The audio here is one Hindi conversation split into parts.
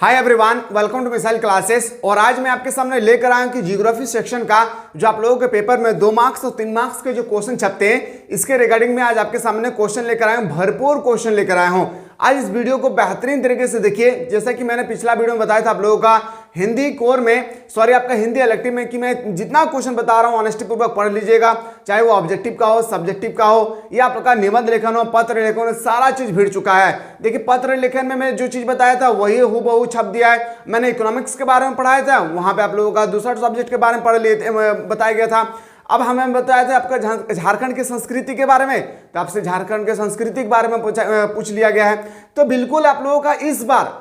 Hi everyone, welcome to missile classes. और आज मैं आपके सामने लेकर आया हूं कि ज्योग्राफी सेक्शन का जो आप लोगों के पेपर में 2 मार्क्स और 3 मार्क्स के जो क्वेश्चन छपते हैं, इसके रिगार्डिंग में आज आपके सामने क्वेश्चन लेकर आया हूं, भरपूर क्वेश्चन लेकर आया हूं। आज इस वीडियो को बेहतरीन तरीके से देखिए। जैसा कि मैंने पिछला वीडियो में बताया था आप लोगों का हिंदी कोर में, आपका हिंदी इलेक्टिव में, कि मैं जितना क्वेश्चन बता रहा हूं ऑनेस्टी पूर्वक पढ़ लीजिएगा, चाहे वो ऑब्जेक्टिव का हो, सब्जेक्टिव का हो, या आपका निबंध लेखन हो, पत्र लेखन हो, सारा चीज भिड़ चुका है। देखिए, पत्र लेखन में मैं जो चीज बताया था वही हूबहू छप दिया है। मैंने इकोनॉमिक्स के बारे में पढ़ाया था, वहां पे आप लोगों का दूसरा सब्जेक्ट के बारे में बताया गया था। अब हमें बताया था आपका झारखंड की संस्कृति के बारे में, तो आपसे झारखंड के संस्कृति के बारे में पूछ लिया गया है। तो बिल्कुल आप लोगों का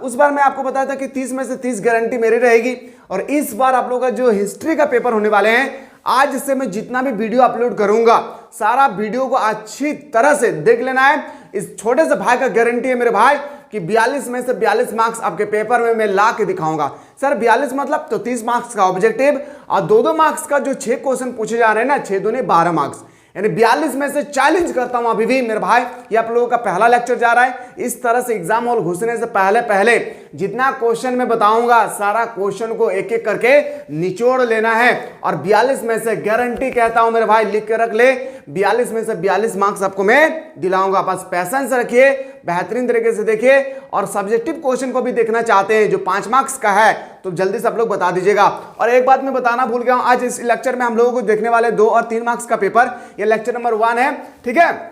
उस बार मैं आपको बताया था कि 30 में से 30 गारंटी मेरी रहेगी। और इस बार आप लोगों का जो हिस्ट्री का पेपर होने वाले हैं, आज से मैं जितना भी वीडियो अपलोड करूंगा, सारा वीडियो को अच्छी तरह से देख लेना है। इस छोटे से भाई का गारंटी है मेरे भाई कि 42 में से 42 मार्क्स आपके पेपर में मैं ला के दिखाऊंगा। सर 42 मतलब तो 30 मार्क्स का ऑब्जेक्टिव और 2-2 मार्क्स का जो 6 क्वेश्चन पूछे जा रहे हैं ना, 6 दूनी 12 मार्क्स, यानी 42 में से चैलेंज करता हूं अभी भी मेरे भाई। ये आप लोगों का पहला लेक्चर जा रहा है। इस तरह से एग्जाम हॉल घुसने से पहले जितना क्वेश्चन मैं बताऊंगा, सारा क्वेश्चन को एक एक करके निचोड़ लेना है। और 42 में से गारंटी कहता हूं मेरे भाई, लिख के रख ले, 42 में से 42 मार्क्स आपको मैं दिलाऊंगा। बस पैसेंस रखिए, बेहतरीन तरीके से देखिए। और सब्जेक्टिव क्वेश्चन को भी देखना चाहते हैं जो 5 मार्क्स का है, तो जल्दी से आप लोग बता दीजिएगा। और एक बात मैं बताना भूल गया हूं, आज इस लेक्चर में हम लोगों को देखने वाले 2 और 3 मार्क्स का पेपर, ये लेक्चर नंबर 1 है, ठीक है।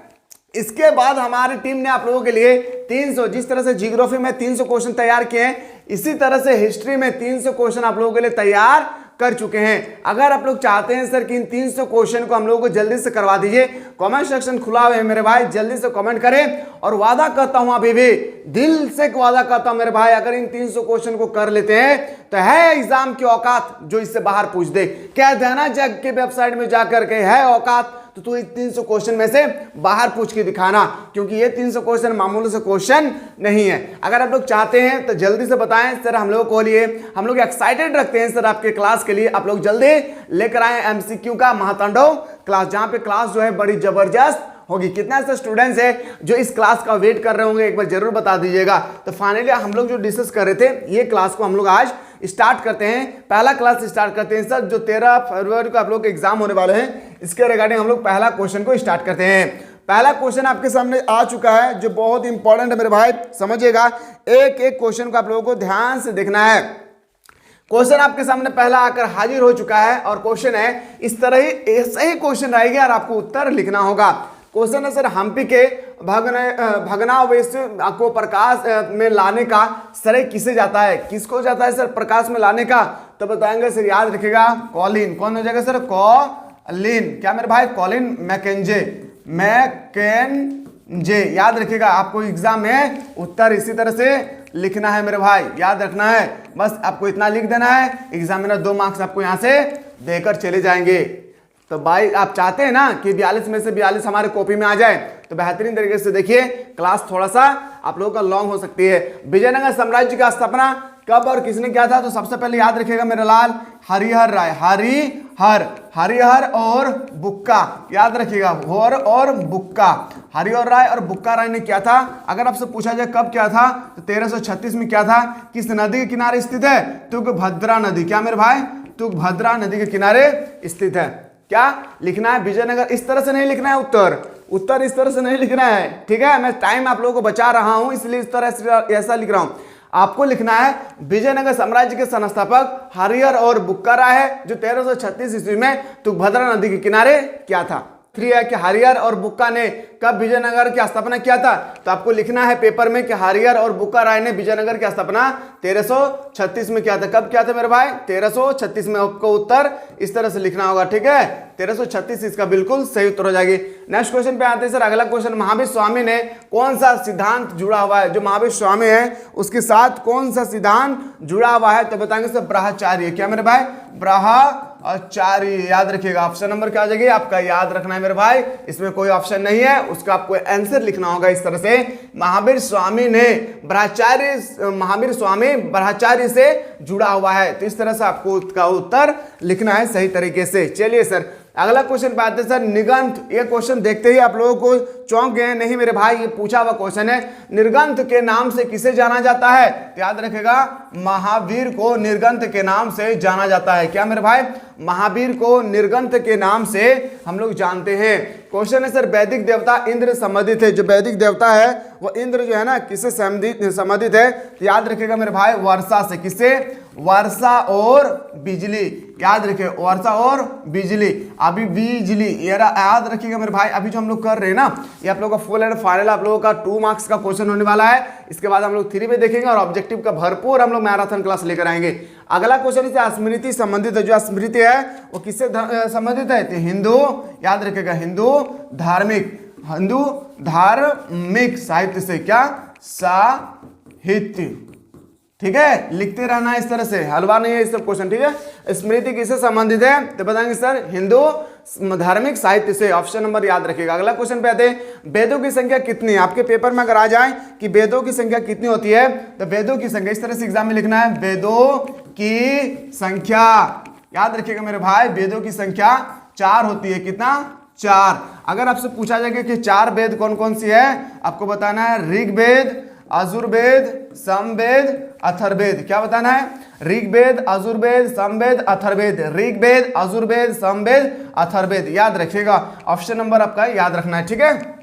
इसके बाद हमारी टीम ने आप लोगों के लिए 300, जिस तरह से ज्योग्राफी में 300 क्वेश्चन तैयार किए हैं, इसी तरह से हिस्ट्री में 300 क्वेश्चन आप लोगों के लिए तैयार कर चुके हैं। अगर आप लोग चाहते हैं सर कि इन 300 क्वेश्चन को हम लोगों को जल्दी से करवा दीजिए, कमेंट सेक्शन खुला हुआ है मेरे भाई, जल्दी से कमेंट करें। और वादा करता हूं, अभी भी दिल से वादा करता हूं मेरे भाई, अगर इन 300 क्वेश्चन को कर लेते हैं तो है एग्जाम की औकात जो इससे बाहर पूछ दे। कह देना जग के वेबसाइट में जाकर के है औकात, तो तू 300 क्वेश्चन में से बाहर पूछ के दिखाना, क्योंकि ये 300 क्वेश्चन मामूली से क्वेश्चन नहीं है। अगर आप लोग चाहते हैं तो जल्दी से बताएं सर, हम लोग को लिए हम लोग एक्साइटेड रखते हैं सर आपके क्लास के लिए। आप लोग जल्दी लेकर आए एमसीक्यू का महातांडव क्लास, जहां पे क्लास जो है बड़ी जबरदस्त होगी। कितना ऐसे स्टूडेंट्स हैं जो इस क्लास का वेट कर रहे होंगे, एक बार जरूर बता दीजिएगा। तो फाइनली हम लोग जो डिस्कस कर रहे थे, ये क्लास को हम लोग आज स्टार्ट करते हैं। पहला क्लास स्टार्ट करते हैं सर, जो 13 फरवरी को आप लोग के एग्जाम होने वाले हैं, इसके रिगार्डिंग हम लोग पहला क्वेश्चन को स्टार्ट करते हैं। पहला क्वेश्चन आपके सामने आ चुका है, जो बहुत इंपॉर्टेंट है मेरे भाई, समझिएगा। एक एक क्वेश्चन को आप लोगों को ध्यान से देखना है। क्वेश्चन आपके सामने पहला आकर हाजिर हो चुका है, और क्वेश्चन है इस तरह ही, ऐसा ही क्वेश्चन रहेगा और आपको उत्तर लिखना होगा। क्वेश्चन है सर, हम्पी के भग्नावशेष को प्रकाश में लाने का श्रेय किसे जाता है? किसको जाता है सर प्रकाश में लाने का? तो बताएंगे सर, याद रखिएगा कॉलिन। कौन हो जाएगा सर? कॉलिन। क्या मेरे भाई? कॉलिन मैकेंजे, याद रखिएगा। आपको एग्जाम में उत्तर इसी तरह से लिखना है मेरे भाई, याद रखना है। बस आपको इतना लिख देना है, एग्जामिनर 2 मार्क्स आपको यहां से देकर चले जाएंगे। तो भाई आप चाहते हैं ना कि 42 में से 42 हमारे कॉपी में आ जाए, तो बेहतरीन तरीके से देखिए। क्लास थोड़ा सा आप लोगों का लॉन्ग हो सकती है। विजयनगर साम्राज्य का स्थापना कब और किसने किया था? तो सबसे पहले याद रखिएगा मेरे लाल, हरिहर राय। हरिहर और बुक्का, याद रखिएगा, हर और बुक्का, हरिहर राय और बुक्का राय ने किया था। अगर आपसे पूछा जाए कब क्या था, तो 1336 में क्या था? किस नदी के किनारे स्थित है? तुंगभद्रा नदी। क्या मेरे भाई? तुंगभद्रा नदी के किनारे स्थित है। क्या लिखना है? विजयनगर। इस तरह से नहीं लिखना है उत्तर इस तरह से नहीं लिखना है, ठीक है। मैं टाइम आप लोगों को बचा रहा हूं, इसलिए इस तरह से ऐसा लिख रहा हूं। आपको लिखना है विजयनगर साम्राज्य के संस्थापक हरिहर और बुक्का राय है, जो 1336 ईस्वी में तुंगभद्रा नदी के किनारे क्या था। 3 है कि हरिहर और बुक्का ने कब विजयनगर की स्थापना किया था? तो आपको लिखना है पेपर में कि हरिहर और बुक्का राय ने विजयनगर की स्थापना 1336 में किया था। कब किया था मेरे भाई? 1336 में। आपको उत्तर इस तरह से लिखना होगा, ठीक है। 1336 इसका बिल्कुल सही उत्तर हो जाएगी। नेक्स्ट क्वेश्चन पे आते हैं सर। अगला क्वेश्चन, महावीर स्वामी ने कौन सा सिद्धांत जुड़ा हुआ है? जो महावीर स्वामी है उसके साथ कौन सा सिद्धांत जुड़ा हुआ है? तो बताएंगे सर ब्रह्मचार्य। क्या मेरे भाई? ब्रह्मचार्य, याद रखिएगा। ऑप्शन नंबर क्या आ जाएगी आपका? याद रखना है मेरे भाई, इसमें कोई ऑप्शन नहीं है, उसका आपको आंसर लिखना होगा इस तरह से। महावीर स्वामी ब्रह्मचार्य से जुड़ा हुआ है, तो इस तरह से आपको उसका उत्तर लिखना है सही तरीके से। चलिए सर, अगला क्वेश्चन पे आते हैं सर, निगंत। ये क्वेश्चन देखते ही आप लोगों को चौंक गए, नहीं मेरे भाई ये पूछा हुआ क्वेश्चन है। निर्गंथ के नाम से किसे जाना जाता है? तो याद रखेगा, महावीर को निर्गंथ के नाम से जाना जाता है। क्या मेरे भाई? महावीर को निर्गंथ के नाम से हम लोग जानते हैं। क्वेश्चन है सर, वैदिक देवता इंद्र संबंधित है। जो वैदिक देवता है वो इंद्र जो है ना, किससे संबंधित है? तो याद रखेगा मेरे भाई, वर्षा से। किससे? वर्षा और बिजली। याद रखिए, वर्षा और बिजली। अभी बिजली ये याद रखिएगा मेरे भाई। अभी जो हम लोग कर रहे हैं ना, ये आप लोगों का फुल एंड फाइनल आप लोगों का 2 मार्क्स का क्वेश्चन होने वाला है। इसके बाद हम लोग 3 में देखेंगे और ऑब्जेक्टिव का भरपूर हम लोग मैराथन क्लास लेकर आएंगे। अगला क्वेश्चन इससे स्मृति संबंधित है। जो स्मृति है वो किससे संबंधित है? तो हिंदू, याद रखेगा, हिंदू धार्मिक साहित्य से। क्या? साहित्य। ठीक है, लिखते रहना इस तरह से, हलवा नहीं है इस सब क्वेश्चन। ठीक है, स्मृति किससे संबंधित है? तो बताएंगे सर, हिंदू धार्मिक साहित्य से। ऑप्शन नंबर याद रखिएगा। अगला क्वेश्चन पे आते हैं, वेदों की संख्या कितनी है? आपके पेपर में अगर आ जाए कि वेदों की संख्या कितनी होती है, तो वेदों की संख्या इस तरह से एग्जाम में लिखना है, वेदों की संख्या। याद रखिएगा मेरे भाई, वेदों की संख्या 4 होती है। कितना? 4। अगर आपसे पूछा जाएगा कि 4 वेद कौन कौन सी है, आपको बताना है ऋग्वेद, यजुर्वेद, सामवेद, अथर्ववेद। क्या बताना है? ऋग्वेद, यजुर्वेद, सामवेद, अथर्ववेद। ऋग्वेद, यजुर्वेद, सामवेद, अथर्ववेद। याद रखिएगा, ऑप्शन नंबर आपका याद रखना है। ठीक है,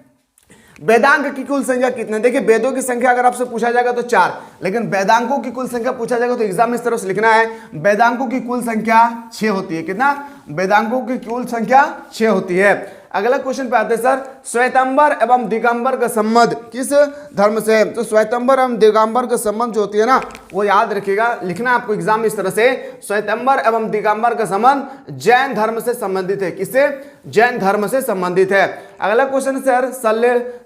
वेदांग की कुल संख्या कितनी? देखिए, वेदों की संख्या अगर आपसे पूछा जाएगा तो 4, लेकिन वेदांगों की कुल संख्या पूछा जाएगा तो एग्जाम में इस तरह से लिखना है, वेदांगों की कुल संख्या 6 होती है। कितना? वेदांगों की कुल संख्या 6 होती है। अगला क्वेश्चन पे आते हैं सर, श्वेतंबर एवं दिगंबर का संबंध किस धर्म से है? तो श्वेतंबर एवं दिगंबर का संबंध जो होती है ना, वो याद रखिएगा, लिखना आपको एग्जाम में इस तरह से, श्वेतंबर एवं दिगंबर का संबंध जैन धर्म से संबंधित है। किससे? जैन धर्म से संबंधित है। अगला क्वेश्चन सर,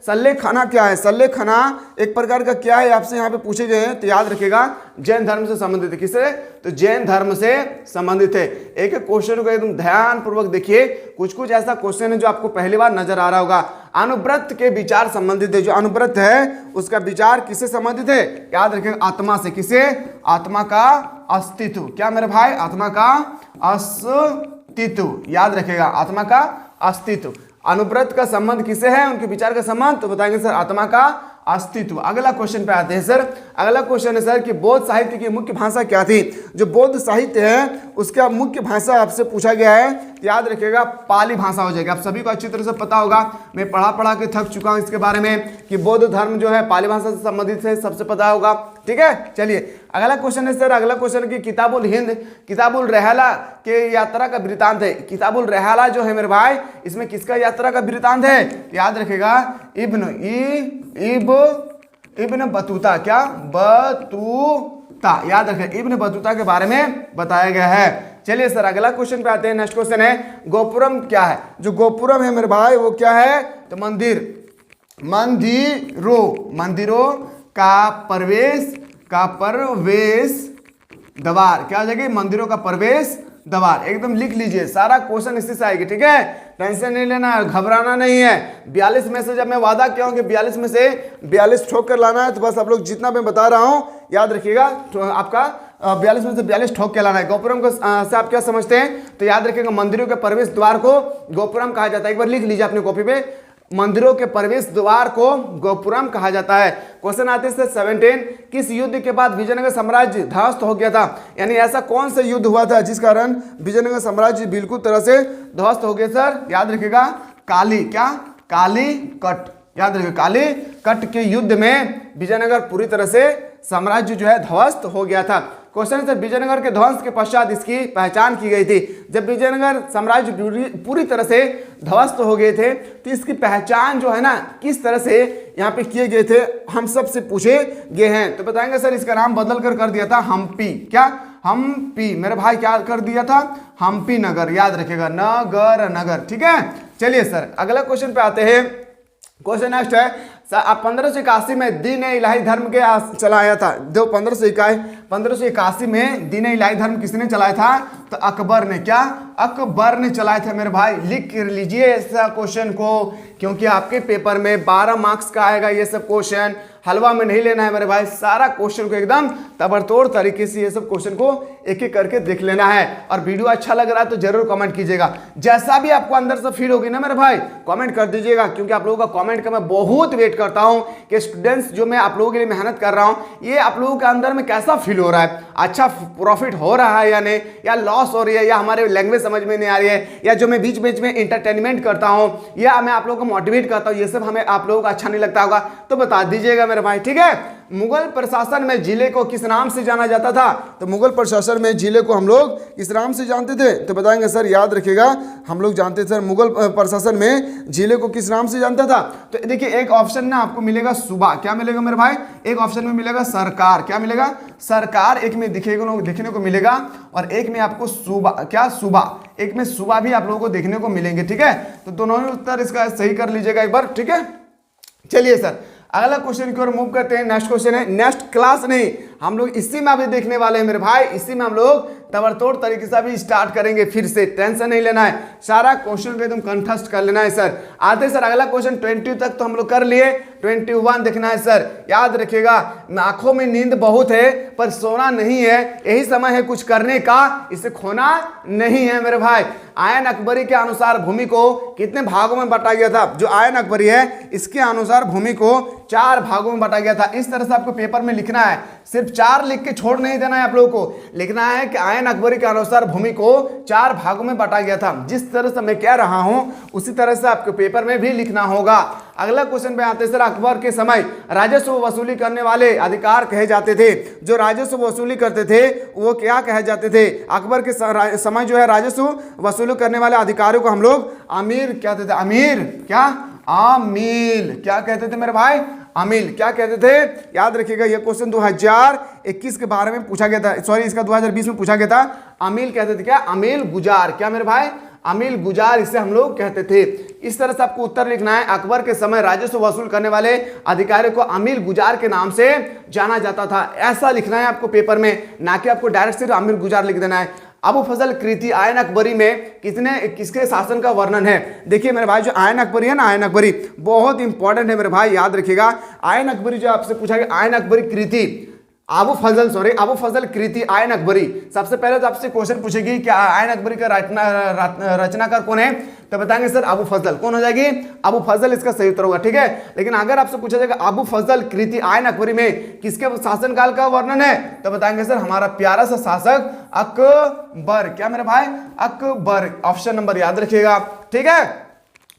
सल्ले खाना क्या है? सल्ले खाना एक प्रकार का क्या है, आपसे यहाँ पे पूछे गए हैं, तो याद रखिएगा, जैन धर्म से संबंधित है। किससे? तो जैन धर्म से संबंधित है। एक क्वेश्चन को एकदम ध्यान पूर्वक देखिए, कुछ कुछ ऐसा क्वेश्चन है जो आपको पहली बार नजर आ रहा होगा। अनुव्रत के विचार संबंधित है। जो अनुव्रत है उसका विचार किससे संबंधित है? याद रखिएगा, आत्मा से। किसे? आत्मा का अस्तित्व। क्या मेरे भाई? आत्मा का अस्तित्व। याद रखिएगा, आत्मा का अस्तित्व। अनुव्रत का संबंध किससे है? उनके विचार का संबंध, तो बताएंगे सर, आत्मा का अस्तित्व। अगला क्वेश्चन पे आते हैं सर। अगला क्वेश्चन है सर कि बौद्ध साहित्य की मुख्य भाषा क्या थी? जो बौद्ध साहित्य है उसका मुख्य भाषा आपसे पूछा गया है, याद रखिएगा, पाली भाषा हो जाएगा। आप सभी को अच्छी तरह से पता होगा, मैं पढ़ा के थक चुका हूं इसके बारे में कि बौद्ध धर्म जो है पाली भाषा से संबंधित है, सबसे पता होगा। ठीक है, चलिए अगला क्वेश्चन है सर। अगला क्वेश्चन की किताबुल हिंद, किताबुल रहला के यात्रा का वृतांत है। किताबुल रहला जो है मेरे भाई, इसमें किसका यात्रा का वृतांत है? याद रखेगा, इब्न बतूता। क्या? बतूता। याद रखें, इब्न बतूता के बारे में बताया गया है। चलिए सर, अगला क्वेश्चन पे आते हैं। नेक्स्ट क्वेश्चन है, गोपुरम क्या है? जो गोपुरम है मेरे भाई वो क्या है? तो मंदिर, मंदिरों का प्रवेश द्वार। क्या हो जाएगी? मंदिरों का प्रवेश द्वार। एकदम लिख लीजिए, सारा क्वेश्चन इसी से आएगी। ठीक है, टेंशन नहीं लेना, घबराना नहीं है। 42 में से जब मैं वादा किया हूं कि 42 में से 42 ठोक कर लाना है, तो बस आप लोग जितना मैं बता रहा हूं याद रखिएगा, आपका 42 में से 42 ठोक के लाना है। गोपुरम को से आप क्या समझते हैं? तो याद रखिएगा, मंदिरों के प्रवेश द्वार को गोपुरम कहा जाता है। एक बार लिख लीजिए अपनी कॉपी पे, मंदिरों के प्रवेश द्वार को गोपुरम कहा जाता है। क्वेश्चन आते हैं 17, किस युद्ध के बाद विजयनगर साम्राज्य ध्वस्त हो गया था? यानी ऐसा कौन सा युद्ध हुआ था जिस कारण विजयनगर साम्राज्य बिल्कुल तरह से ध्वस्त हो गया? सर याद रखिएगा, काली कट। याद रखिए, काली कट के युद्ध में विजयनगर पूरी तरह से साम्राज्य जो है ध्वस्त हो गया था। क्वेश्चन है, विजयनगर के ध्वंस के पश्चात इसकी पहचान की गई थी। जब विजयनगर साम्राज्य पूरी तरह से ध्वस्त हो गए थे तो इसकी पहचान जो है ना, किस तरह से यहाँ पे किए गए थे, हम सबसे पूछे गए हैं। तो बताएंगे सर, इसका नाम बदल कर दिया था हम्पी। क्या? हम्पी। मेरे भाई क्या कर दिया था? हम्पी नगर। याद रखेगा, नगर। ठीक है, चलिए सर अगला क्वेश्चन पे आते हैं। क्वेश्चन नेक्स्ट है, 1581 में दीन इलाही धर्म के चलाया था। जो 1581 में दीन इलाही धर्म किसने चलाया था? तो अकबर ने, क्या अकबर ने चलाए थे मेरे भाई। लिख लीजिए ऐसा क्वेश्चन को, क्योंकि आपके पेपर में 12 मार्क्स का आएगा ये सब क्वेश्चन। हलवा में नहीं लेना है मेरे भाई, सारा क्वेश्चन को एकदम तबड़तोड़ तरीके से ये सब क्वेश्चन को एक एक करके देख लेना है। और वीडियो अच्छा लग रहा है तो जरूर कमेंट कीजिएगा, जैसा भी आपको अंदर से फील होगी ना मेरे भाई कमेंट कर दीजिएगा, क्योंकि आप लोगों का कमेंट का मैं बहुत वेट करता हूं कि स्टूडेंट्स जो मैं आप लोगों के लिए मेहनत कर रहा हूं ये आप लोगों के अंदर में कैसा फील हो रहा है, अच्छा प्रॉफिट हो रहा है या नहीं, या लॉस हो रही है, या हमारे लैंग्वेज समझ में नहीं आ रही है, या जो मैं बीच बीच में इंटरटेनमेंट करता हूं या मैं आप लोगों को मोटिवेट करता हूं, ये सब हमें आप लोगों को अच्छा नहीं लगता होगा तो बता दीजिएगा मेरे भाई, ठीक है। मुगल प्रशासन में जिले को किस नाम से जाना जाता था? तो मुगल प्रशासन में जिले को हम लोग किस नाम से जानते थे? तो बताएंगे सर, याद रखिएगा हम लोग जानते थे सर, मुगल प्रशासन में जिले को किस नाम से जानता था? तो देखिए एक ऑप्शन ना आपको मिलेगा सूबा, क्या मिलेगा मेरे भाई? एक ऑप्शन में मिलेगा सरकार, क्या मिलेगा? सरकार एक में देखने को मिलेगा, और एक में आपको सूबा, क्या सूबा, एक में सूबा भी आप लोगों को देखने को मिलेंगे, ठीक है। तो दोनों ही उत्तर इसका सही कर लीजिएगा एक बार, ठीक है। चलिए सर अगला क्वेश्चन की ओर मूव करते हैं। नेक्स्ट क्वेश्चन है, नेक्स्ट क्लास नहीं, हम लोग इसी में अभी देखने वाले हैं मेरे भाई, इसी में हम लोग तबड़तोड़ तरीके से अभी स्टार्ट करेंगे फिर से, टेंशन नहीं लेना है, सारा क्वेश्चन को एकदम कंठस्थ कर लेना है सर। आते सर अगला क्वेश्चन 20 तक तो हम लोग कर लिए, 21 देखना है सर। याद रखिएगा, आंखों में नींद बहुत है पर सोना नहीं है, यही समय है कुछ करने का, इसे खोना नहीं है मेरे भाई। आयन अकबरी के अनुसार भूमि को कितने भागों में बांटा गया था? जो आयन अकबरी है इसके अनुसार भूमि को 4 भागों में बांटा गया था। इस तरह से आपको पेपर में लिखना है, सिर्फ 4 लिख के छोड़ नहीं देना है, आप लोगों को लिखना है कि आयन अकबरी के अनुसार भूमि को 4 भागों में बांटा गया था। जिस तरह से मैं कह रहा हूं उसी तरह से आपके पेपर में भी लिखना होगा। अगला क्वेश्चन पे आते सर, अकबर के समय राजस्व वसूली करने वाले अधिकार कहे जाते थे। जो राजस्व वसूली करते थे वो क्या कहे जाते थे? अकबर के समय जो है राजस्व वसूली करने वाले अधिकारियों को हम लोग अमीर कहते थे। अमीर, क्या? आमील, क्या कहते थे मेरे भाई? अमील, क्या कहते थे? याद रखिएगा ये क्वेश्चन 2021 के बारे में पूछा गया था, सॉरी इसका 2020 में पूछा गया था। अमील कहते थे, क्या? अमील गुजार, क्या मेरे भाई? अमील गुजार इसे हम लोग कहते थे। इस तरह से आपको उत्तर लिखना है, अकबर के समय राजस्व वसूल करने वाले अधिकारी को अमील गुजार के नाम से जाना जाता था, ऐसा लिखना है आपको पेपर में, ना कि आपको डायरेक्ट सिर्फ अमील गुजार लिख देना है। अबू फजल कृति आयन अकबरी में किसके शासन का वर्णन है? देखिए मेरे भाई जो आयन अकबरी है ना, आयन अकबरी बहुत इंपॉर्टेंट है मेरे भाई, याद रखिएगा। आयन अकबरी जो आपसे पूछा गया, आयन अकबरी कृति अबू फजल कृति आयन अकबरी, सबसे पहले तो आपसे क्वेश्चन पूछेगी कि आयन अकबरी का रचनाकार कौन है? तो बताएंगे सर अबू फजल। कौन हो जाएगी? अबू फजल इसका सही उत्तर होगा, ठीक है। लेकिन अगर आपसे पूछा जाएगा अबू फजल कृति आयन अकबरी में किसके शासनकाल का वर्णन है? तो बताएंगे सर हमारा प्यारा सा शासक अकबर, क्या मेरे भाई? अकबर, ऑप्शन नंबर याद रखिएगा, ठीक है।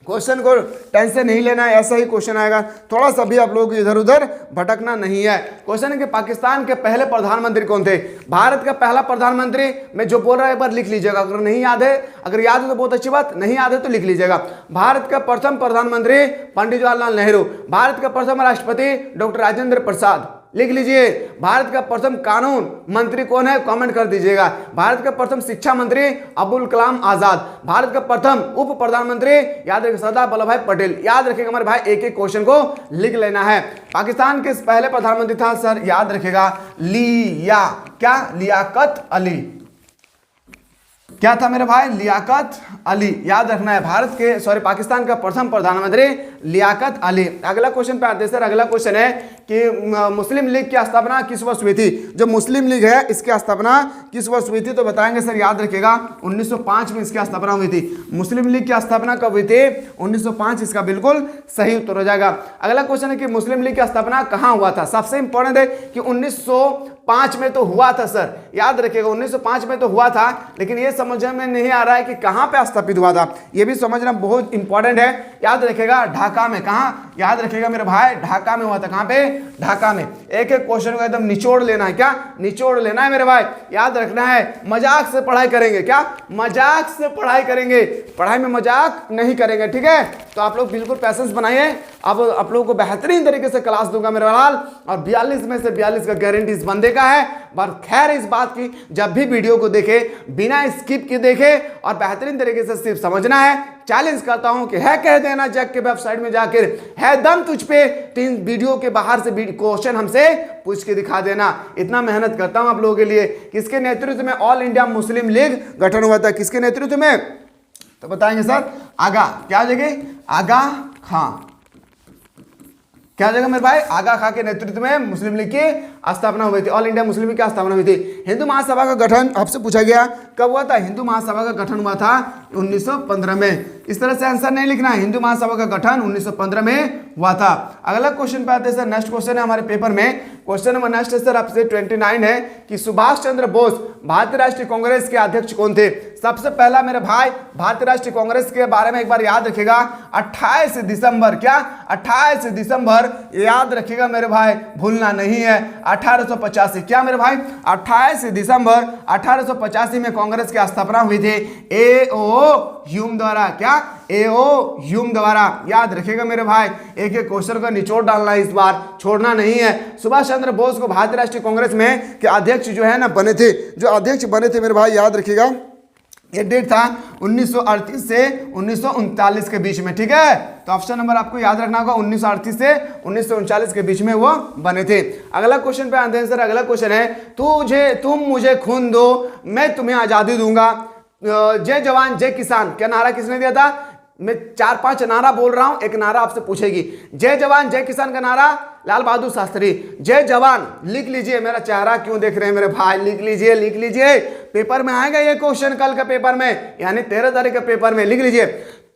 क्वेश्चन को टेंशन नहीं लेना है, ऐसा ही क्वेश्चन आएगा, थोड़ा सा भी आप लोग इधर उधर भटकना नहीं है। क्वेश्चन है कि पाकिस्तान के पहले प्रधानमंत्री कौन थे? भारत का पहला प्रधानमंत्री मैं जो बोल रहा है एक बार लिख लीजिएगा, अगर नहीं याद है, अगर याद है तो बहुत अच्छी बात, नहीं याद है तो लिख लीजिएगा। भारत का प्रथम प्रधानमंत्री पंडित जवाहरलाल नेहरू, भारत का प्रथम राष्ट्रपति डॉक्टर राजेंद्र प्रसाद, लिख लीजिए। भारत का प्रथम कानून मंत्री कौन है? कमेंट कर दीजिएगा। भारत का प्रथम शिक्षा मंत्री अब्दुल कलाम आजाद, भारत का प्रथम उप प्रधानमंत्री याद रखिए सरदार वल्लभ भाई पटेल। याद रखिएगा हमारे भाई, एक एक क्वेश्चन को लिख लेना है। पाकिस्तान के पहले प्रधानमंत्री था सर, याद रखिएगा लियाकत अली, क्या था मेरे भाई? लियाकत अली, याद रखना है। पाकिस्तान का प्रथम प्रधानमंत्री लियाकत अली। अगला क्वेश्चन पे आते हैं सर, अगला क्वेश्चन है कि मुस्लिम लीग की स्थापना किस वर्ष हुई थी? जो मुस्लिम लीग है इसकी स्थापना किस वर्ष हुई थी? तो बताएंगे सर, याद रखिएगा 1905 में इसकी स्थापना हुई थी। मुस्लिम लीग की स्थापना कब हुई थी? 1905, इसका बिल्कुल सही उत्तर हो जाएगा। अगला क्वेश्चन है कि मुस्लिम लीग की स्थापना कहाँ हुआ था? सबसे इंपॉर्टेंट है कि 1905 में तो हुआ था सर, याद रखिएगा 1905 में तो हुआ था, लेकिन ये समझ में नहीं आ रहा है कि कहां पे स्थापित हुआ था, ये भी समझना बहुत इंपॉर्टेंट है। याद रखिएगा ढाका में, कहां? याद रखिएगा मेरे भाई, ढाका में हुआ था। कहां पे? ढाका में। एक एक क्वेश्चन को एकदम निचोड़ लेना है, क्या निचोड़ लेना है मेरे भाई, याद रखना है। मजाक से पढ़ाई करेंगे, क्या मजाक से पढ़ाई करेंगे, पढ़ाई में मजाक नहीं करेंगे, ठीक है। तो आप लोग बिल्कुल पैसेंस बनाइए, अब आप लोगों को बेहतरीन तरीके से क्लास दूंगा मेरे लाल, और 42 में से 42 का गारंटी इस बंदे का है। पर खैर इस बात की, जब भी वीडियो को देखे बिना स्किप के देखे और बेहतरीन तरीके से सिर्फ समझना है। चैलेंज करता हूं कि है कह देना जग के वेबसाइट में जाकर, है दम तुझ पे तो इन वीडियो के बाहर से क्वेश्चन हमसे पूछ के दिखा देना। इतना मेहनत करता हूं आप लोगों के लिए। किसके नेतृत्व में ऑल इंडिया मुस्लिम लीग गठन हुआ था? किसके नेतृत्व में? तो बताएंगे सर आगा, क्या जगह? आगा खां। क्या जगह मेरे भाई? आगा खां के नेतृत्व में मुस्लिम लीग की स्थापना हुई थी, ऑल इंडिया मुस्लिम लीग की स्थापना हुई थी। हिंदू महासभा का गठन आपसे पूछा गया कब हुआ था? हिंदू महासभा का गठन हुआ था 1915 में। इस तरह से आंसर नहीं लिखना है, हिंदू महासभा का गठन 1915 में हुआ था। अगला क्वेश्चन पे आते हैं सर। नेक्स्ट क्वेश्चन है हमारे पेपर में, क्वेश्चन नंबर नेक्स्ट है सर आपसे 29 है कि सुभाष चंद्र बोस भारतीय राष्ट्रीय कांग्रेस के अध्यक्ष कौन थे? सबसे पहला मेरे भाई भारतीय राष्ट्रीय कांग्रेस के बारे में एक बार याद रखिएगा, 28 दिसंबर, क्या 28 दिसंबर याद रखिएगा मेरे भाई, भूलना नहीं है, 1885। क्या मेरे भाई? 28 दिसंबर 1885 में कांग्रेस की स्थापना हुई थी ए.ओ. ह्यूम द्वारा। क्या? ए.ओ. ह्यूम द्वारा। याद रखिएगा मेरे भाई, एक एक क्वेश्चन का निचोड़ डालना है, इस बार छोड़ना नहीं है। सुभाष चंद्र बोस को भारतीय राष्ट्रीय कांग्रेस में के अध्यक्ष जो है ना बने थे, जो अध्यक्ष बने थे मेरे भाई, याद रखिएगा ये डेट था 1938 से 1939 के बीच में। ठीक है, तो ऑप्शन नंबर आपको याद रखना होगा, 1938 से 1939 के बीच में वो बने थे। अगला क्वेश्चन पे आते हैं सर। अगला क्वेश्चन है तुम मुझे खून दो मैं तुम्हें आजादी दूंगा, जय जवान जय किसान, क्या नारा किसने दिया था? मैं 4-5 नारा बोल रहा हूं, एक नारा आपसे पूछेगी। जय जवान जय किसान का नारा लाल बहादुर शास्त्री। जय जवान लिख लीजिए, मेरा चेहरा क्यों देख रहे हैं मेरे भाई, लिख लीजिए, लिख लीजिए, पेपर में आएगा ये क्वेश्चन कल का पेपर में, यानी 13 तारीख के पेपर में। लिख लीजिए,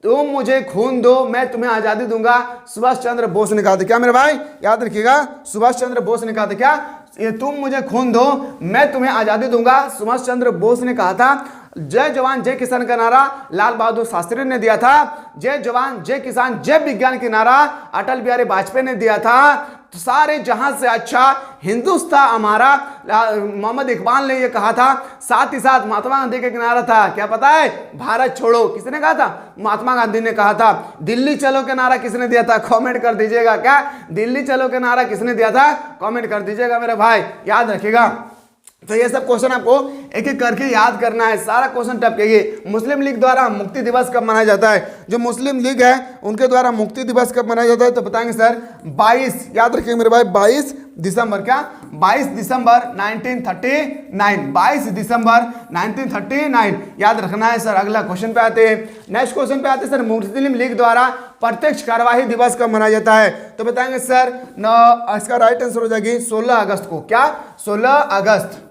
तुम मुझे खून दो मैं तुम्हें आजादी दूंगा, सुभाष चंद्र बोस ने कहा था। क्या मेरे भाई? याद रखिएगा, सुभाष चंद्र बोस ने कहा था। क्या? ये तुम मुझे खून दो मैं तुम्हें आजादी दूंगा, सुभाष चंद्र बोस ने कहा था। जय जवान जय किसान का नारा लाल बहादुर शास्त्री ने दिया था। जय जवान जय किसान जय विज्ञान की नारा अटल बिहारी वाजपेयी ने दिया था। तो सारे जहां से अच्छा हिंदुस्तान हमारा मोहम्मद इकबाल ने यह कहा था। साथ ही साथ महात्मा गांधी का नारा था, क्या पता है? भारत छोड़ो। किसने कहा था? महात्मा गांधी ने कहा था। दिल्ली चलो के नारा किसने दिया था? कमेंट कर दीजिएगा। क्या दिल्ली चलो के नारा किसने दिया था? कमेंट कर दीजिएगा मेरे भाई, याद रखिएगा। तो ये सब क्वेश्चन आपको एक एक करके याद करना है, सारा क्वेश्चन टपकेगी। मुस्लिम लीग द्वारा मुक्ति दिवस कब मनाया जाता है? जो मुस्लिम लीग है उनके द्वारा मुक्ति दिवस कब मनाया जाता है? तो बताएंगे सर 22, याद रखिए मेरे भाई, 22 दिसंबर। क्या? 22 दिसंबर 1939, 22 दिसंबर 1939 याद रखना है सर। अगला क्वेश्चन पे आते हैं। नेक्स्ट क्वेश्चन पे आते हैं सर, मुस्लिम लीग द्वारा प्रत्यक्ष कार्यवाही दिवस कब मनाया जाता है? तो बताएंगे सर इसका राइट आंसर हो जाएगी 16 अगस्त को। क्या? 16 अगस्त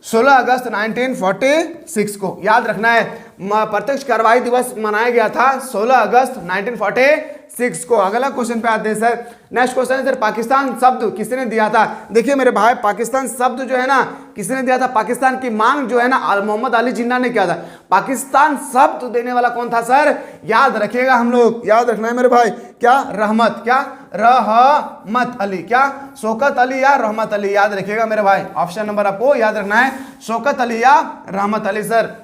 1946 को याद रखना है। प्रत्यक्ष कार्यवाही दिवस मनाया गया था 16 अगस्त 1946 को। अगला क्वेश्चन पे आते हैं सर। नेक्स्ट क्वेश्चन है सर, पाकिस्तान शब्द किसने दिया था? देखिए मेरे भाई, पाकिस्तान शब्द जो है ना किसने दिया था? पाकिस्तान की मांग जो है ना मोहम्मद अली जिन्ना ने किया था। पाकिस्तान शब्द देने वाला कौन था सर? याद रखिएगा, हम लोग याद रखना है मेरे भाई। क्या? रहमत। क्या? रहमत अली। क्या? शौकत अली या रहमत अली, याद रखिएगा मेरे भाई। ऑप्शन नंबर आपको याद रखना है, शौकत अली या रहमत अली सर।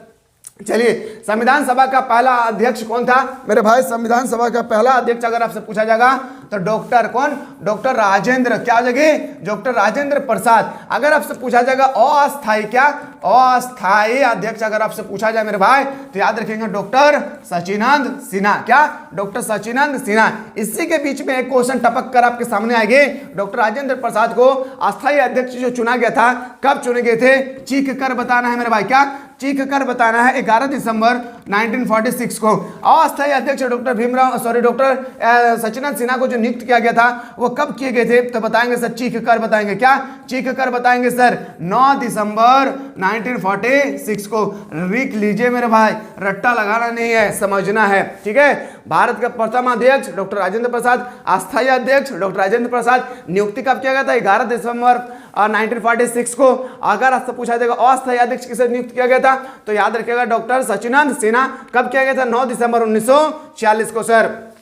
चलिए, संविधान सभा का पहला अध्यक्ष कौन था मेरे भाई? संविधान सभा का पहला अध्यक्ष अगर आपसे पूछा जाएगा तो डॉक्टर कौन? डॉक्टर राजेंद्र, क्या जगह? डॉक्टर राजेंद्र प्रसाद। अगर आपसे पूछा जाएगा अस्थायी, क्या अस्थायी अध्यक्ष अगर आपसे पूछा जाए मेरे भाई तो याद रखेंगे डॉक्टर सचिदानंद सिन्हा। क्या? डॉक्टर सचिदानंद सिन्हा। इसी के बीच में एक क्वेश्चन टपक कर आपके सामने आएंगे। डॉक्टर राजेंद्र प्रसाद को अस्थायी अध्यक्ष जो चुना गया था, कब चुने गए थे? चीख कर बताना है मेरे भाई। क्या? चीख कर बताना है। 11 दिसंबर 1946 को अस्थायी अध्यक्ष डॉक्टर सचिदानंद सिन्हा को जो नियुक्त किया गया था वो कब किए गए थे? तो बताएंगे सर, चीख कर बताएंगे। क्या? चीख कर बताएंगे सर, 9 दिसंबर 1946 को। लिख लीजिए मेरे भाई, रट्टा लगाना नहीं है, समझना है, ठीक है। भारत का प्रथम अध्यक्ष डॉक्टर राजेंद्र प्रसाद, अस्थायी अध्यक्ष डॉक्टर राजेंद्र प्रसाद। नियुक्ति कब किया गया था? 11 दिसंबर 1946 को। अगर आपसे पूछा जाएगा अस्थायी अध्यक्ष किसे नियुक्त किया गया था तो याद रखिएगा डॉक्टर सचिदानंद सिन्हा। कब किया गया था? 9 दिसंबर 1946 को सर।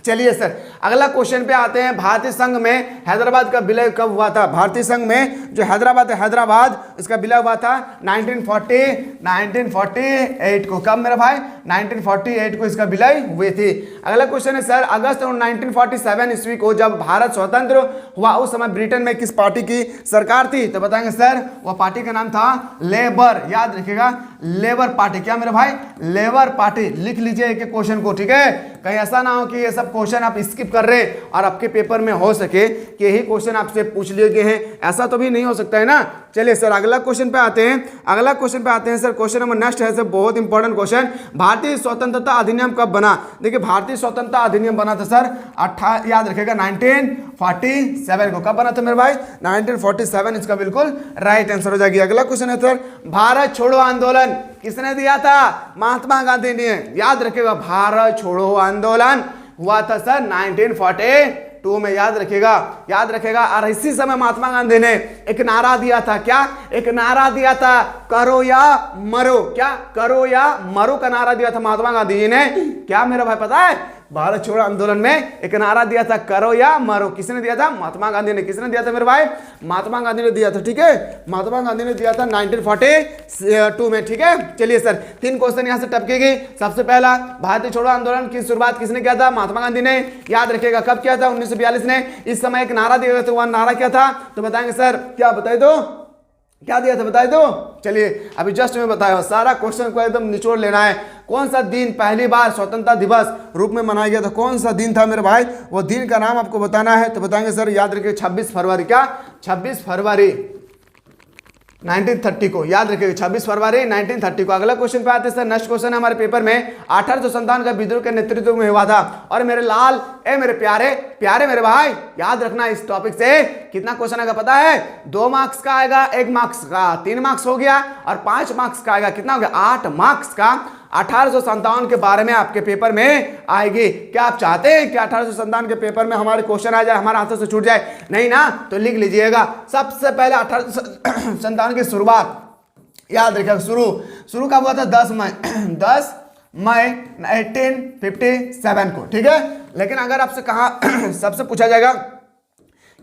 चलिए सर, अगला क्वेश्चन पे आते हैं। भारतीय संघ में हैदराबाद का विलय कब हुआ था? भारतीय संघ में जो हैदराबाद है, हैदराबाद इसका विलय हुआ था 1948 को। कब मेरा भाई? 1948 को इसका विलय हुए थे। अगला क्वेश्चन है सर, अगस्त 1947 ईस्वी को जब भारत स्वतंत्र हुआ उस समय ब्रिटेन में किस पार्टी की सरकार थी? तो बताएंगे सर, वह पार्टी का नाम था लेबर। याद रखिएगा, लेबर पार्टी। क्या मेरे भाई? Labour party. लिख लीजिए एक एक क्वेश्चन को, ठीक है। कहीं ऐसा ना हो कि ये सब क्वेश्चन आप स्किप कर रहे हैं और आपके पेपर में हो सके कि यही क्वेश्चन आपसे पूछ लिए गए हैं, ऐसा तो भी नहीं हो सकता है ना। चलिए सर अगला क्वेश्चन पे आते हैं, अगला क्वेश्चन पे आते हैं सर। क्वेश्चन नंबर नेक्स्ट है सर, बहुत इंपॉर्टेंट क्वेश्चन। भारतीय स्वतंत्रता अधिनियम कब बना? देखिए भारतीय स्वतंत्रता अधिनियम बना था सर याद रखेगा 1947 को। कब बना था मेरे भाई? 1947 इसका बिल्कुल राइट आंसर हो जाएगी। अगला क्वेश्चन है सर, भारत छोड़ो आंदोलन किसने दिया था? महात्मा गांधी ने। याद रखेगा भारत छोड़ो आंदोलन हुआ था सर 1942 में, याद रखेगा। और इसी समय महात्मा गांधी ने एक नारा दिया था। क्या एक नारा दिया था? करो या मरो। क्या करो या मरो का नारा दिया था महात्मा गांधी जी ने। क्या मेरा भाई पता है? भारत छोड़ो आंदोलन में एक नारा दिया था, करो या मरो। किसने दिया था? महात्मा गांधी ने। किसने दिया था मेरे भाई? महात्मा गांधी ने दिया था। ठीक है, महात्मा गांधी ने दिया था 1942 में। ठीक है, चलिए सर 3 क्वेश्चन यहां से टपकेगी। सबसे पहला, भारतीय छोड़ो आंदोलन की शुरुआत किसने किया था? महात्मा गांधी ने। याद रखिएगा कब किया था? 1942 में। इस समय एक नारा दिया था, वह नारा क्या था? तो बताएंगे सर, क्या बताए दो, क्या दिया था बताए दो। चलिए अभी जस्ट मैं बताया, सारा क्वेश्चन को एकदम निचोड़ लेना है। कौन सा दिन पहली बार स्वतंत्रता दिवस रूप में मनाया गया था? कौन सा दिन था मेरे भाई? वो दिन का नाम आपको बताना है। तो बताएंगे सर, याद रखिए 26 फरवरी। क्या 26 फरवरी 1930 को। याद रखिएगा 26 फरवरी 1930 को। अगला क्वेश्चन पे आते हैं सर। नेक्स्ट क्वेश्चन है हमारे पेपर में, 1857 का विद्रोह के नेतृत्व में हुआ था। और मेरे लाल मेरे प्यारे मेरे भाई, याद रखना इस टॉपिक से कितना क्वेश्चन आएगा पता है? 2 मार्क्स का आएगा, 1 मार्क्स का, 3 मार्क्स हो गया, और 5 मार्क्स का आएगा। कितना हो गया? 8 मार्क्स का 1857 के बारे में आपके पेपर में आएगी। क्या आप चाहते हैं कि 1857 के पेपर में हमारे क्वेश्चन आ जाए, हमारे हाथों से छूट जाए? नहीं ना, तो लिख लीजिएगा। सबसे पहले 1857 की शुरुआत याद रखिएगा, शुरू कब हुआ था? 10 मई 1857 को। ठीक है, लेकिन अगर आपसे कहा सबसे पूछा जाएगा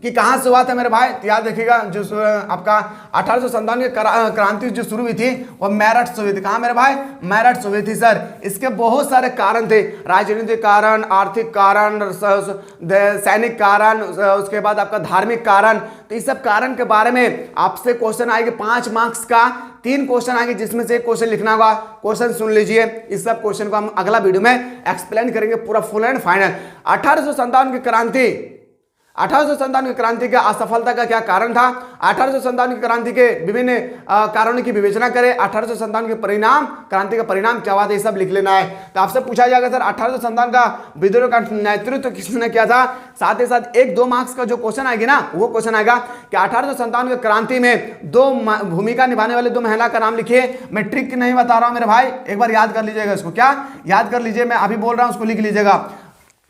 कि कहां से हुआ था मेरे भाई, तो याद रखिएगा जो आपका 1857 की क्रांति जो शुरू हुई थी वो मेरठ से हुई थी। कहां मेरे भाई? मेरठ से हुई थी सर। इसके बहुत सारे कारण थे, राजनीतिक कारण, आर्थिक कारण, सैनिक कारण, उसके बाद आपका धार्मिक कारण। तो इस सब कारण के बारे में आपसे क्वेश्चन आएंगे 5 मार्क्स का। 3 क्वेश्चन आएंगे जिसमें से एक क्वेश्चन लिखना होगा। क्वेश्चन सुन लीजिए, इस सब क्वेश्चन को हम अगला वीडियो में एक्सप्लेन करेंगे पूरा फुल एंड फाइनल। 1857 की क्रांति, 1857 की क्रांति के असफलता का क्या कारण था? 1857 की क्रांति के विभिन्न कारणों की विवेचना करें। 1857 के परिणाम, क्रांति का परिणाम क्या हुआ था, ये सब लिख लेना है। तो आपसे पूछा जाएगा सर 1857 का विद्रोह का नेतृत्व किसने किया था? साथ ही साथ 1-2 मार्क्स का जो क्वेश्चन आएगी ना, वो क्वेश्चन आएगा कि 1857 की क्रांति में 2 भूमिका निभाने वाले 2 महिला का नाम लिखिए। मैं ट्रिक नहीं बता रहा हूं मेरे भाई, एक बार याद कर लीजिएगा इसको। क्या याद कर लीजिए, मैं अभी बोल रहा हूं उसको लिख लीजिएगा।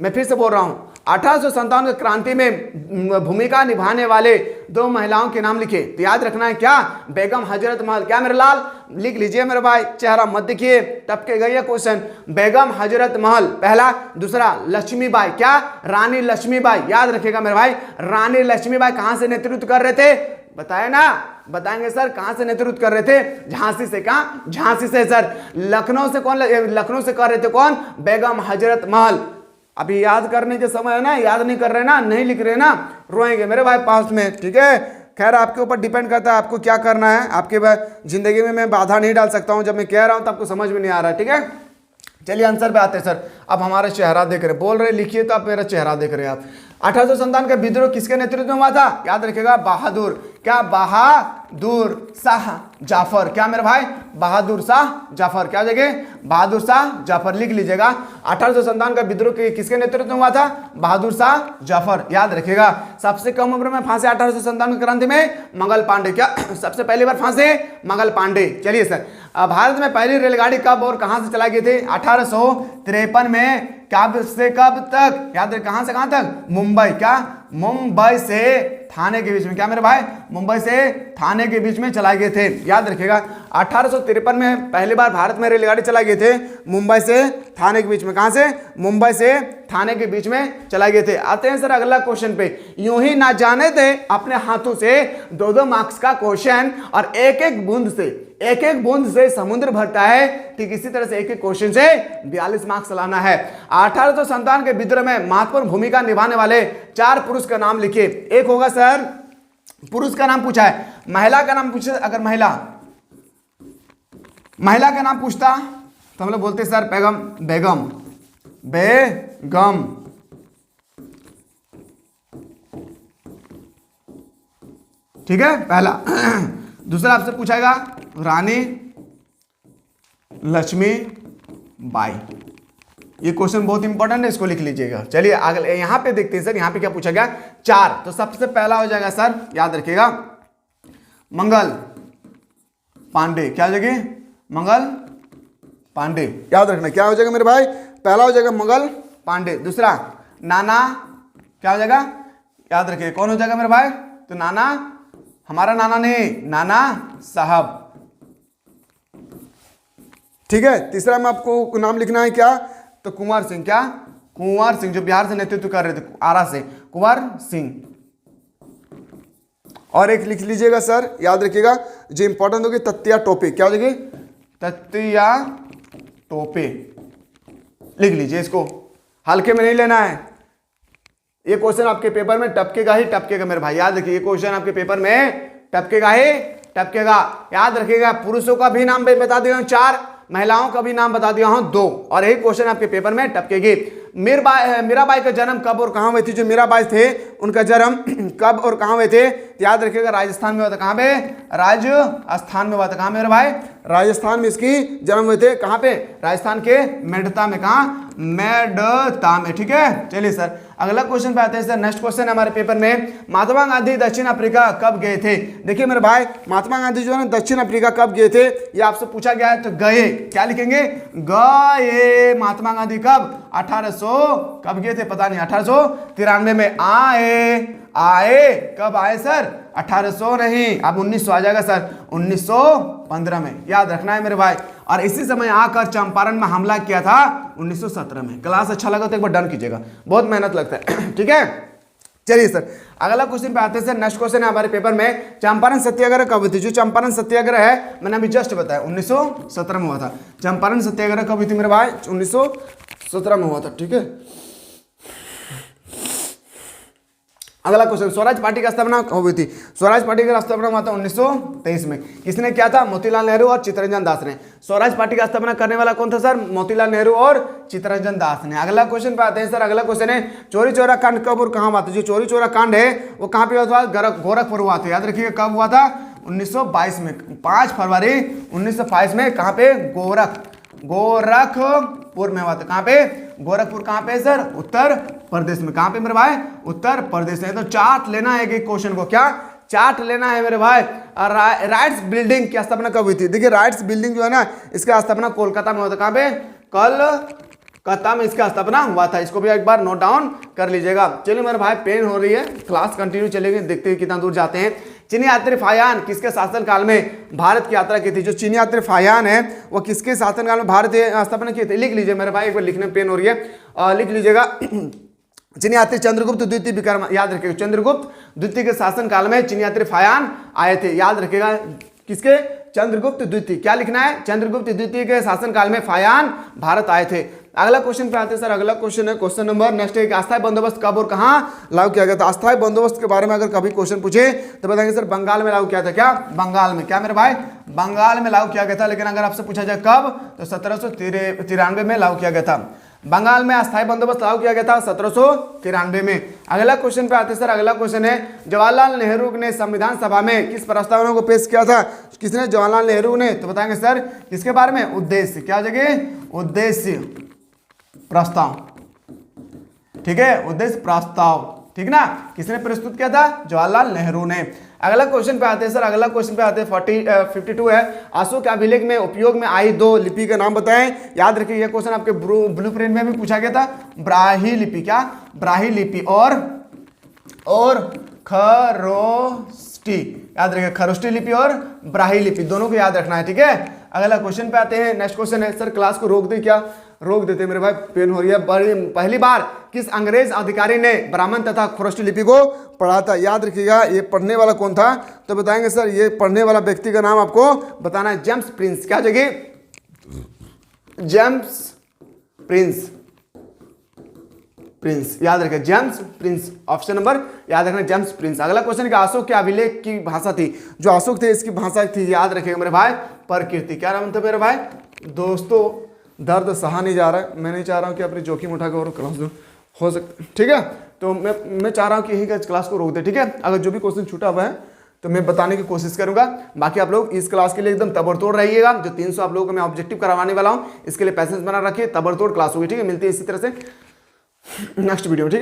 मैं फिर से बोल रहा हूं, 1857 की क्रांति में भूमिका निभाने वाले 2 महिलाओं के नाम लिखे। तो याद रखना है क्या? बेगम हजरत महल। क्या मेरे लाल? लिख लीजिए मेरे भाई, चेहरा मत दिखिए, टपके गई है क्वेश्चन। बेगम हजरत महल पहला। दूसरा लक्ष्मीबाई। क्या? रानी लक्ष्मीबाई। याद रखिएगा मेरे भाई, रानी लक्ष्मीबाई कहां से नेतृत्व कर रहे थे? बताए ना, बताएंगे सर कहां से नेतृत्व कर रहे थे? झांसी से। कहां? झांसी से सर। लखनऊ से कौन? लखनऊ से कर रहे थे कौन? बेगम हजरत महल। अभी याद करने के समय है ना, याद नहीं कर रहे ना, नहीं लिख रहे ना, रोएंगे मेरे भाई पास में। ठीक है, खैर आपके ऊपर डिपेंड करता है आपको क्या करना है। आपके जिंदगी में मैं बाधा नहीं डाल सकता हूं, जब मैं कह रहा हूं तो आपको समझ में नहीं आ रहा है। ठीक है, चलिए आंसर पे आते हैं सर। अब हमारा चेहरा देख रहे, बोल रहे लिखिए तो आप मेरा चेहरा देख रहे हैं आप। 1857 का विद्रोह किसके नेतृत्व में हुआ था? याद रखिएगा बहादुर। क्या? बहादुर शाह जाफर। क्या मेरे भाई? बहादुर शाह जाफर। क्या जगह? बहादुर शाह जाफर। लिख लीजिएगा 1857 का विद्रोह किसके नेतृत्व में हुआ था? बहादुर शाह जाफर। याद रखिएगा सबसे कम उम्र में फांसी 1857 की क्रांति में मंगल पांडे। क्या सबसे पहली बार फांसी? मंगल पांडे। चलिए सर, भारत में पहली रेलगाड़ी कब और कहां से चलाई गई थी? 1853 में। कब से कब तक? याद रखिए, कहां से कहां तक? मुंबई। क्या? मुंबई से थाने के बीच में। क्या मेरे भाई? मुंबई से थाने के बीच में चलाए गए थे। याद रखिएगा 1853 में पहली बार भारत में रेलगाड़ी चलाए गए थे मुंबई से थाने के बीच में। कहां से? मुंबई से थाने के बीच में चलाए गए थे। आते हैं सर अगला क्वेश्चन पे। यूं ही ना जाने थे अपने हाथों से 2-2 मार्क्स का क्वेश्चन, और एक एक बूंद से समुद्र भरता है। ठीक इसी तरह से एक एक क्वेश्चन से 42 मार्क्स लाना है। 1857 के विद्रोह में महत्वपूर्ण भूमिका निभाने वाले 4 पुरुष का नाम लिखिए। एक होगा सर, पुरुष का नाम पूछा है, महिला का नाम पूछे, अगर महिला का नाम पूछता तो हम लोग बोलते सर बेगम। बेगम। ठीक है, पहला। दूसरा आपसे पूछाएगा रानी लक्ष्मी बाई। ये क्वेश्चन बहुत इंपॉर्टेंट है, इसको लिख लीजिएगा। चलिए अगले यहां पे देखते हैं सर, यहां पे क्या पूछा गया, 4। तो सबसे पहला हो जाएगा सर, याद रखिएगा, मंगल पांडे। क्या हो जाएगी, मंगल पांडे। याद रखना क्या हो जाएगा मेरे भाई, पहला हो जाएगा मंगल पांडे। दूसरा नाना, क्या हो जाएगा, याद रखिए कौन हो जाएगा मेरे भाई, तो नाना, हमारा नाना नहीं, नाना साहब। ठीक है, तीसरा में आपको नाम लिखना है क्या, तो कुंवर सिंह। क्या, कुंवर सिंह, जो बिहार से नेतृत्व कर रहे थे, आरा से, कुंवर सिंह। और एक लिख लीजिएगा सर, याद रखिएगा, जो इंपॉर्टेंट होगी, तत्या टोपे। क्या हो जाएगी, तत्या टोपे। लिख लीजिए इसको, हल्के में नहीं लेना है। ये क्वेश्चन आपके पेपर में टपकेगा ही टपकेगा मेरे भाई, याद रखिए, ये क्वेश्चन आपके पेपर में टपकेगा ही टपकेगा। याद रखिएगा, पुरुषों का भी नाम बता दिया हूं 4, महिलाओं का भी नाम बता दिया हूं 2, और यही क्वेश्चन आपके पेपर में टपकेगी। मीराबाई का जन्म कब और कहां हुए थे, जो मीराबाई थे उनका जन्म कब और कहां हुए थे, तो याद रखिएगा राजस्थान में हुआ था। कहां पे, राजस्थान में हुआ था। कहां मेरे भाई, राजस्थान में इसकी जन्म हुए थे। कहां पे, राजस्थान के मेड़ता में। कहां, मेड़ता में। ठीक है, चलिए सर अगला क्वेश्चन पे आते हैं सर। नेक्स्ट क्वेश्चन हमारे पेपर में, महात्मा गांधी दक्षिण अफ्रीका कब गए थे। देखिए मेरे भाई, महात्मा गांधी जो है ना दक्षिण अफ्रीका कब गए थे, ये आपसे पूछा गया है, तो गए क्या लिखेंगे, गए। महात्मा गांधी कब, 1800 कब गए थे पता नहीं, 1893 में आए। कब आए सर, 1800 नहीं, अब 1900 आ जाएगा सर, 1915 में। याद रखना है मेरे भाई। और इसी समय आकर चंपारण में हमला किया था 1917 में। क्लास अच्छा लगा तो एक बार डन कीजिएगा, बहुत मेहनत लगता है। ठीक है, चलिए सर अगला क्वेश्चन पे आते हैं सर। नेक्स्ट क्वेश्चन है हमारे पेपर में, चंपारण सत्याग्रह कब हुई थी। जो चंपारण सत्याग्रह है, मैंने अभी जस्ट बताया 1917 में हुआ था। चंपारण सत्याग्रह कब हुई थी मेरे भाई, 1917 में हुआ था। ठीक है, अगला क्वेश्चन, स्वराज पार्टी का स्थापना कब हुई थी। स्वराज पार्टी का स्थापना हुआ था 1923 में। किसने किया था, मोतीलाल नेहरू और चित्तरंजन दास ने। स्वराज पार्टी का स्थापना करने वाला कौन था सर, मोतीलाल नेहरू और चित्तरंजन दास ने। अगला क्वेश्चन पे आते हैं सर। अगला क्वेश्चन है, चोरी चौरा कांड कब और कहां हुआ था। जो चोरी चौरा कांड है वो कहां पे हुआ था, गोरखपुर हुआ था। याद रखिएगा कब हुआ था, 1922 में, 5 फरवरी 1922 में। कहां पे, गोरखपुर में हुआ था। कहां पे, गोरखपुर। कहां पे सर, उत्तर प्रदेश में। कहां पे मेरे भाई, उत्तर प्रदेश में। तो चार्ट लेना है कि क्वेश्चन को, क्या चार्ट लेना है मेरे भाई। राइट्स बिल्डिंग की स्थापना कब हुई थी। देखिए राइट्स बिल्डिंग जो है ना, इसका स्थापना कोलकाता में हुआ था। कहां पे, कलकत्ता में इसका स्थापना हुआ था। इसको भी एक बार नोट डाउन कर लीजिएगा। चलिए मेरे भाई, पेन हो रही है, क्लास कंटिन्यू चलेगी, देखते हैं कितना दूर जाते हैं। चीनी यात्री फाहियान किसके शासनकाल में भारत की यात्रा की थी। जो चीनी यात्री फाहियान है वो किसके शासनकाल में भारत स्थापना की थी। लिख लीजिए मेरे भाई, एक बार लिखने में पेन हो रही है, लिख लीजिएगा। चीनी यात्री चंद्रगुप्त द्वितीय विक्रम, याद रखिएगा चंद्रगुप्त द्वितीय के शासनकाल में चीनी यात्री फाहियान आए थे। याद रखिएगा किसके, चंद्रगुप्त द्वितीय। क्या लिखना है, चंद्रगुप्त द्वितीय के शासनकाल में फाहियान भारत आए थे। अगला क्वेश्चन पे आते हैं सर। अगला क्वेश्चन है क्वेश्चन नंबर नेक्स्ट है, अस्थायी बंदोबस्त कब और कहां लागू किया गया था। अस्थायी बंदोबस्त के बारे में अगर कभी क्वेश्चन पूछे तो बताएंगे सर बंगाल में लागू किया था। क्या, बंगाल में। क्या मेरे भाई, बंगाल में लागू किया गया था। लेकिन अगर आपसे पूछा जाए कब, तो 1793 में लागू किया गया था। बंगाल में अस्थायी बंदोबस्त लागू किया गया था 1793 में। अगला क्वेश्चन पे आते हैं सर। अगला क्वेश्चन है, जवाहरलाल नेहरू ने संविधान सभा में किस प्रस्तावना को पेश किया था। किसने, जवाहरलाल नेहरू ने। तो बताएंगे सर किसके बारे में, उद्देश्य। क्या हो जाएगी, उद्देश्य प्रस्ताव। ठीक है, उद्देश्य प्रस्ताव। ठीक ना, किसने प्रस्तुत किया था, जवाहरलाल नेहरू ने। अगला क्वेश्चन पे आते हैं सर। अगला क्वेश्चन पे आते हैं 52 है, अशोक के अभिलेख में उपयोग में आई 2 लिपि का नाम बताएं। याद रखिए ये क्वेश्चन आपके ब्लूप्रिंट में भी पूछा गया था। ब्राही लिपि। क्या, ब्राही लिपि और खरोष्टी। याद रखिए खरोष्टी लिपि और ब्राही लिपि दोनों को याद रखना है। ठीक है, अगला क्वेश्चन पे आते हैं। नेक्स्ट क्वेश्चन है सर, क्लास को रोक दे, क्या रोक देते मेरे भाई, पेन हो रही है। पहली बार किस अंग्रेज अधिकारी ने ब्राह्मण तथा खरोष्टी लिपि को पढ़ा था। याद रखिएगा ये पढ़ने वाला कौन था, तो बताएंगे सर ये पढ़ने वाला व्यक्ति का नाम आपको बताना है, जेम्स प्रिंस। क्या जगह, जेम्स प्रिंस। याद रखें जेम्स प्रिंस, ऑप्शन नंबर याद रखना जेम्स प्रिंस। अगला क्वेश्चन क्या, अशोक के अभिलेख की भाषा थी। जो अशोक थे इसकी भाषा थी, याद रखेगा मेरे भाई, प्रकृति। क्या नाम था मेरे भाई दोस्तों, दर्द सहा नहीं जा रहा है, मैं नहीं चाह रहा हूँ कि अपनी जोखिम उठाकर और क्लास दूँ, हो सकता ठीक है। तो मैं चाह रहा हूँ कि यही क्लास को रोक दे, ठीक है। अगर जो भी क्वेश्चन छूटा हुआ है तो मैं बताने की कोशिश करूंगा। बाकी आप लोग इस क्लास के लिए एकदम तबड़तोड़ रहिएगा। जो 300 आप लोगों को मैं ऑब्जेक्टिव करवाने वाला हूँ, इसके लिए पैसेंस बना रखिए, तबड़तोड़ क्लास होगी, ठीक है। मिलती है इसी तरह से नेक्स्ट वीडियो, ठीक है।